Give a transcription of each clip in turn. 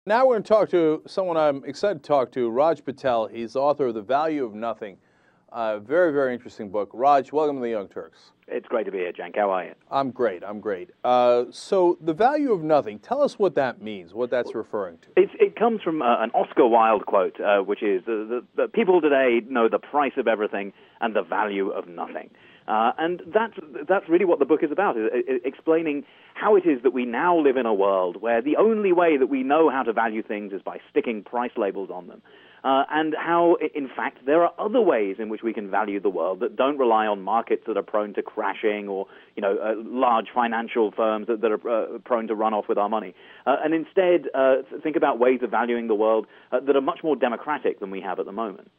Now we're going to talk to someone I'm excited to talk to, Raj Patel. He's the author of The Value of Nothing. Very, very interesting book. Raj, welcome to the Young Turks. It's great to be here, Cenk. How are you? I'm great. So The Value of Nothing, tell us what that means, what that's referring to. It comes from an Oscar Wilde quote, which is, the people today know the price of everything and the value of nothing. And that's really what the book is about, explaining how it is that we now live in a world where the only way that we know how to value things is by sticking price labels on them. And how, in fact, there are other ways in which we can value the world that don't rely on markets that are prone to crashing or, large financial firms that are prone to run off with our money. And instead, think about ways of valuing the world that are much more democratic than we have at the moment.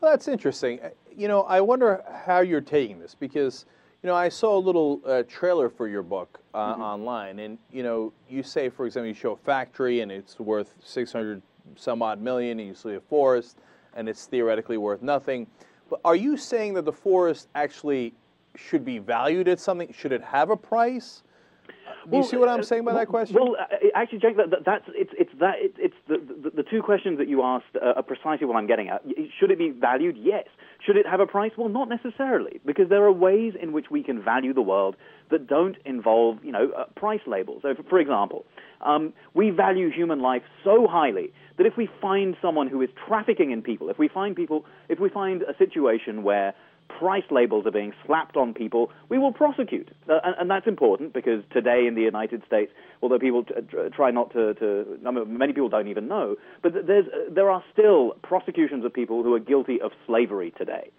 Well, that's interesting. I wonder how you're taking this because, I saw a little trailer for your book online, and, you say, for example, you show a factory and it's worth 600 some odd million, and you see a forest, and it's theoretically worth nothing. But are you saying that the forest actually should be valued at something? Should it have a price? Do you see what I'm saying by that question? Well, actually, Jake, it's the two questions that you asked are precisely what I'm getting at. Should it be valued? Yes. Should it have a price? Well, not necessarily, because there are ways in which we can value the world that don't involve, price labels. So, for example, we value human life so highly that if we find someone who is trafficking in people, if we find a situation where price labels are being slapped on people, we will prosecute. And that's important because today in the United States, although people try not to many people don't even know, but there are still prosecutions of people who are guilty of slavery today.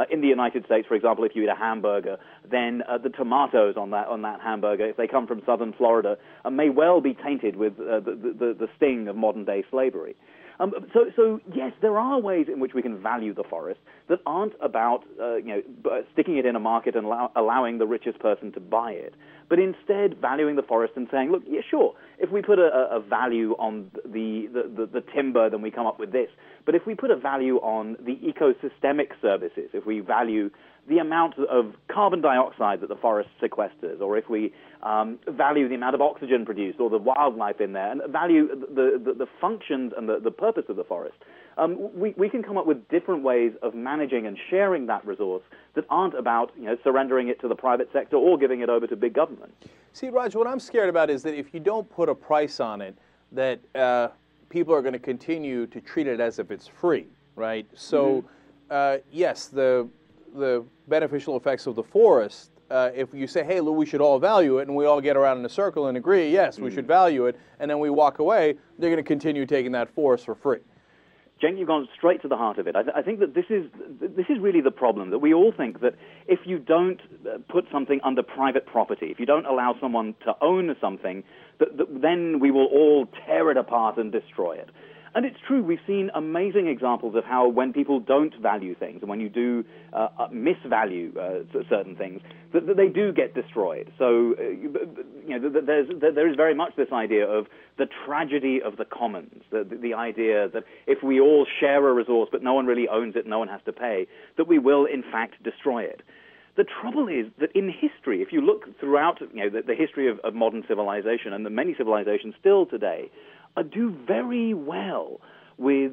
In the United States, for example, if you eat a hamburger, then the tomatoes on that hamburger, if they come from southern Florida, may well be tainted with the sting of modern-day slavery. So yes, there are ways in which we can value the forest that aren't about sticking it in a market and allowing the richest person to buy it, but instead valuing the forest and saying, look, yeah, sure, if we put a value on the timber, then we come up with this. But if we put a value on the ecosystemic services, if we value the amount of carbon dioxide that the forest sequesters, or if we value the amount of oxygen produced or the wildlife in there, and value the functions and the purpose of the forest, we can come up with different ways of managing and sharing that resource that aren't about surrendering it to the private sector or giving it over to big government. See, Raj, what I'm scared about is that if you don't put a price on it, that people are going to continue to treat it as if it's free, right? So, yes, the beneficial effects of the forest, if you say, hey, look, we should all value it, and we all get around in a circle and agree, yes, we should value it, and then we walk away, they're going to continue taking that forest for free. Cenk, you've gone straight to the heart of it. I think that this is really the problem, that we all think that if you don't put something under private property, if you don't allow someone to own something, then we will all tear it apart and destroy it. And it's true, we've seen amazing examples of how when people don't value things, and when you do misvalue certain things, that they do get destroyed. So, there is very much this idea of the tragedy of the commons, the idea that if we all share a resource but no one really owns it, no one has to pay, that we will in fact destroy it. The trouble is that in history, if you look throughout the history of modern civilization, and the many civilizations still today, do very well with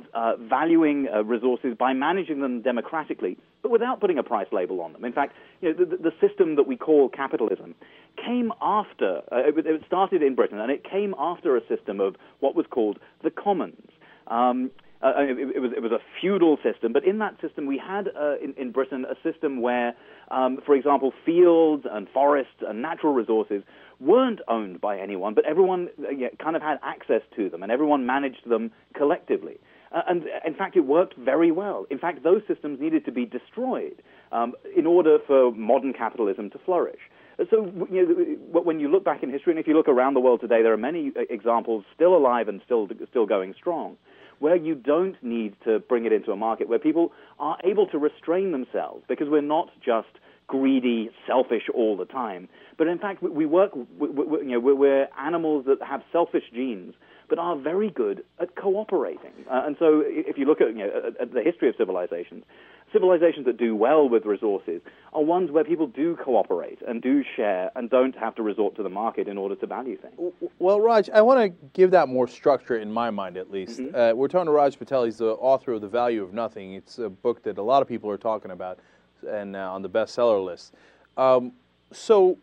valuing resources by managing them democratically, but without putting a price label on them. In fact, the system that we call capitalism came after, it started in Britain, and it came after a system of what was called the commons. It was a feudal system, but in that system we had in Britain a system where, for example, fields and forests and natural resources weren't owned by anyone, but everyone kind of had access to them, and everyone managed them collectively. And in fact, it worked very well. In fact, those systems needed to be destroyed in order for modern capitalism to flourish. So, when you look back in history, and if you look around the world today, there are many examples still alive and still going strong, where you don't need to bring it into a market, where people are able to restrain themselves, because we're not just greedy, selfish all the time, but in fact we're animals that have selfish genes, but are very good at cooperating. And so if you look at the history of civilizations, Civilizations that do well with resources are ones where people do cooperate and do share and don't have to resort to the market in order to value things. Well, Raj, I want to give that more structure in my mind, at least. We're talking to Raj Patel. He's the author of The Value of Nothing. It's a book that a lot of people are talking about and on the bestseller list. So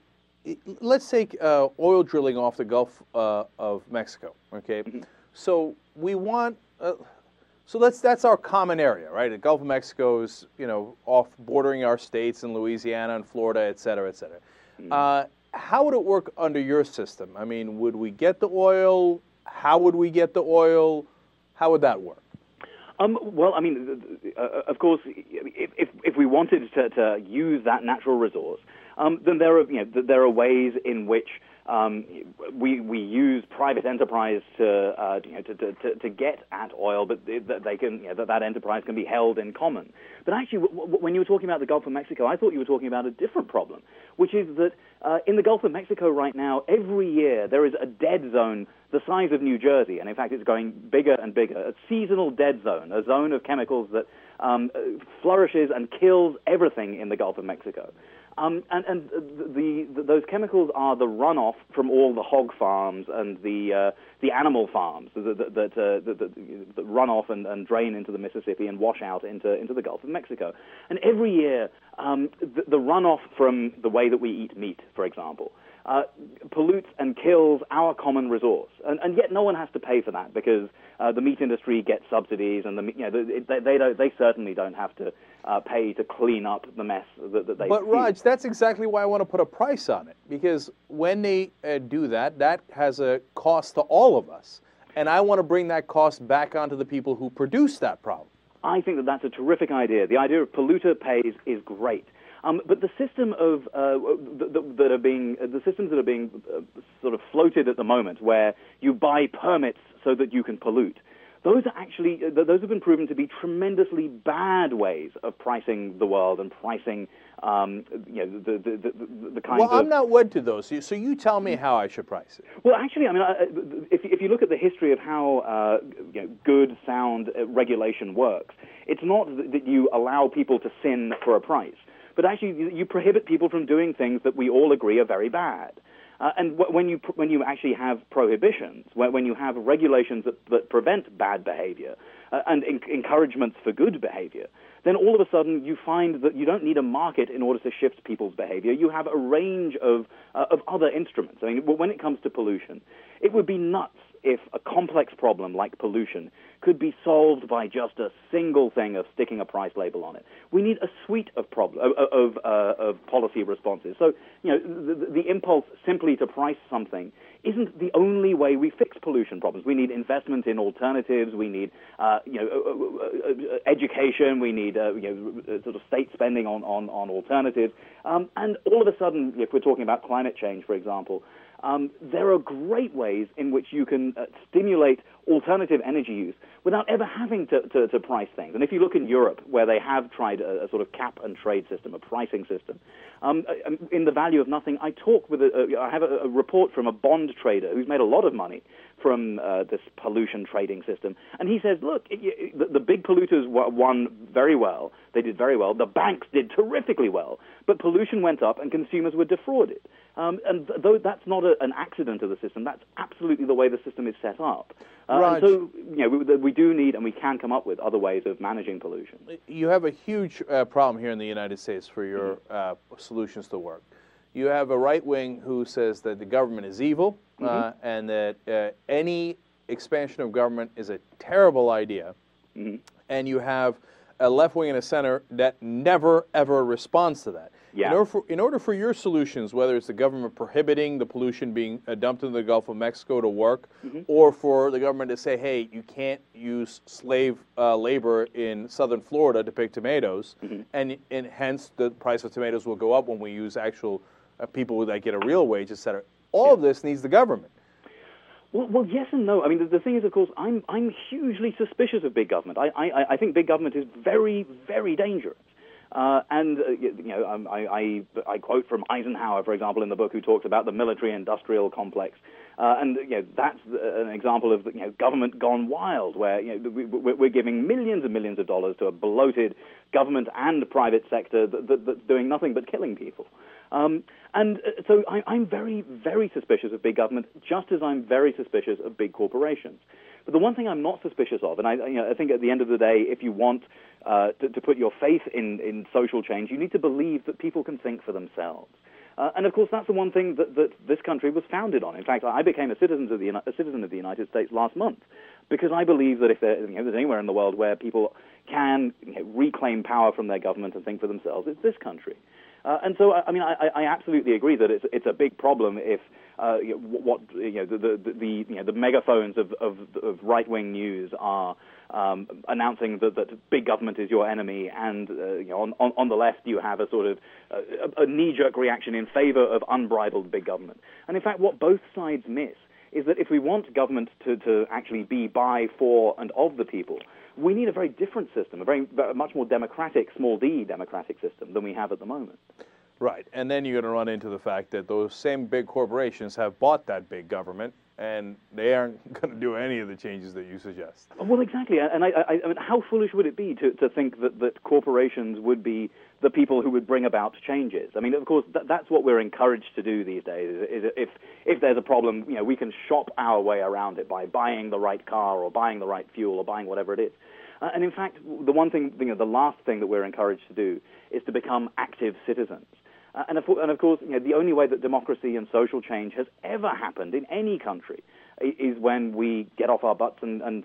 let's take oil drilling off the Gulf of Mexico, okay? So we want... So that's our common area, right? The Gulf of Mexico is, off bordering our states in Louisiana and Florida, et cetera, et cetera. How would it work under your system? I mean, would we get the oil? How would we get the oil? How would that work? Well, I mean, of course, if we wanted to use that natural resource, then there are ways in which we use private enterprise to get at oil, but they can that enterprise can be held in common. But actually, when you were talking about the Gulf of Mexico, I thought you were talking about a different problem, which is that in the Gulf of Mexico right now, every year there is a dead zone the size of New Jersey, and in fact it's going bigger and bigger. A seasonal dead zone, a zone of chemicals that flourishes and kills everything in the Gulf of Mexico. Those chemicals are the runoff from all the hog farms and the animal farms that run off and drain into the Mississippi and wash out into the Gulf of Mexico. And every year, the runoff from the way that we eat meat, for example, pollutes and kills our common resource, and yet no one has to pay for that because the meat industry gets subsidies, and they certainly don't have to pay to clean up the mess that they. But Raj, that's exactly why I want to put a price on it, because when they do that, that has a cost to all of us, and I want to bring that cost back onto the people who produce that problem. I think that that's a terrific idea. The idea of polluter pays is great. But the system of the systems that are being sort of floated at the moment, where you buy permits so that you can pollute, those have been proven to be tremendously bad ways of pricing the world and pricing the kinds of. Well, I'm not wed to those, so you tell me how I should price it. Well, actually, I mean, if you look at the history of how good, sound regulation works, it's not that you allow people to sin for a price, but actually you prohibit people from doing things that we all agree are very bad. And when you actually have prohibitions, when you have regulations that prevent bad behavior and encouragements for good behavior, then all of a sudden you find that you don't need a market in order to shift people's behavior. You have a range of other instruments. I mean, when it comes to pollution, it would be nuts if a complex problem like pollution could be solved by just a single thing of sticking a price label on it. We need a suite of policy responses. So, the impulse simply to price something isn't the only way we fix pollution problems. We need investment in alternatives. We need, education. We need, sort of state spending on alternatives. And all of a sudden, if we're talking about climate change, for example, there are great ways in which you can stimulate alternative energy use without ever having to price things. And if you look in Europe, where they have tried a sort of cap and trade system, a pricing system, in The Value of Nothing, I have a report from a bond trader who's made a lot of money from this pollution trading system. And he says, look, the big polluters won very well. They did very well. The banks did terrifically well. But pollution went up and consumers were defrauded. And though that's not an accident of the system, that's absolutely the way the system is set up. Raj, and so, we do need and we can come up with other ways of managing pollution. You have a huge problem here in the United States for your solutions to work. You have a right wing who says that the government is evil and that any expansion of government is a terrible idea. And you have a left wing and a center that never, ever responds to that. Yeah. In order for your solutions, whether it's the government prohibiting the pollution being dumped into the Gulf of Mexico to work, or for the government to say, hey, you can't use slave labor in southern Florida to pick tomatoes, and hence the price of tomatoes will go up when we use actual people that get a real wage, et cetera. All of this needs the government. Well, yes and no. I mean, the thing is, of course, I'm hugely suspicious of big government. I think big government is very, very dangerous. I quote from Eisenhower, for example, in the book, who talks about the military-industrial complex. And that's an example of government gone wild, where we're giving millions and millions of dollars to a bloated government and private sector that's doing nothing but killing people. So I'm very, very suspicious of big government, just as I'm very suspicious of big corporations. But the one thing I'm not suspicious of, and I think at the end of the day, if you want to put your faith in social change, you need to believe that people can think for themselves. And of course, that's the one thing that this country was founded on. In fact, I became a citizen of the United States last month because I believe that if there's anywhere in the world where people can reclaim power from their government and think for themselves, it's this country. And so, I absolutely agree that it's a big problem if the megaphones of right-wing news are announcing that big government is your enemy, and on the left you have a sort of a knee-jerk reaction in favor of unbridled big government. And in fact, what both sides miss is that if we want government to actually be by, for, and of the people, we need a very different system, a much more democratic, small d democratic system than we have at the moment. Right, and then you're going to run into the fact that those same big corporations have bought that big government, and they aren't going to do any of the changes that you suggest. Well, exactly, and I mean, how foolish would it be to think that corporations would be the people who would bring about changes? I mean, of course, that's what we're encouraged to do these days. Is if there's a problem, we can shop our way around it by buying the right car or buying the right fuel or buying whatever it is. And in fact, the one thing, the last thing that we're encouraged to do is to become active citizens. And of course, the only way that democracy and social change has ever happened in any country is when we get off our butts and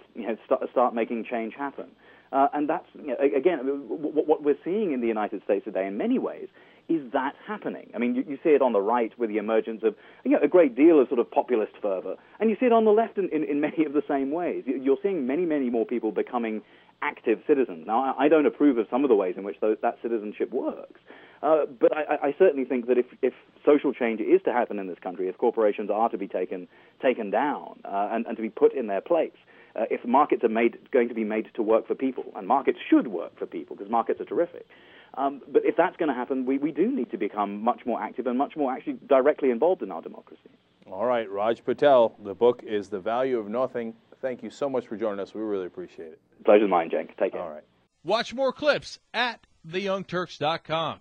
start making change happen. And that's, again, what we're seeing in the United States today in many ways is that happening. I mean, you see it on the right with the emergence of a great deal of sort of populist fervor, and you see it on the left in many of the same ways. You're seeing many, many more people becoming active citizens. Now, I don't approve of some of the ways in which that citizenship works, but I certainly think that if social change is to happen in this country, if corporations are to be taken down and to be put in their place, if markets are going to be made to work for people, and markets should work for people because markets are terrific, but if that's going to happen, we do need to become much more active and much more actually directly involved in our democracy. All right, Raj Patel, the book is The Value of Nothing. Thank you so much for joining us. We really appreciate it. Pleasure's mine, Cenk. Take care. All right. Watch more clips at theyoungturks.com.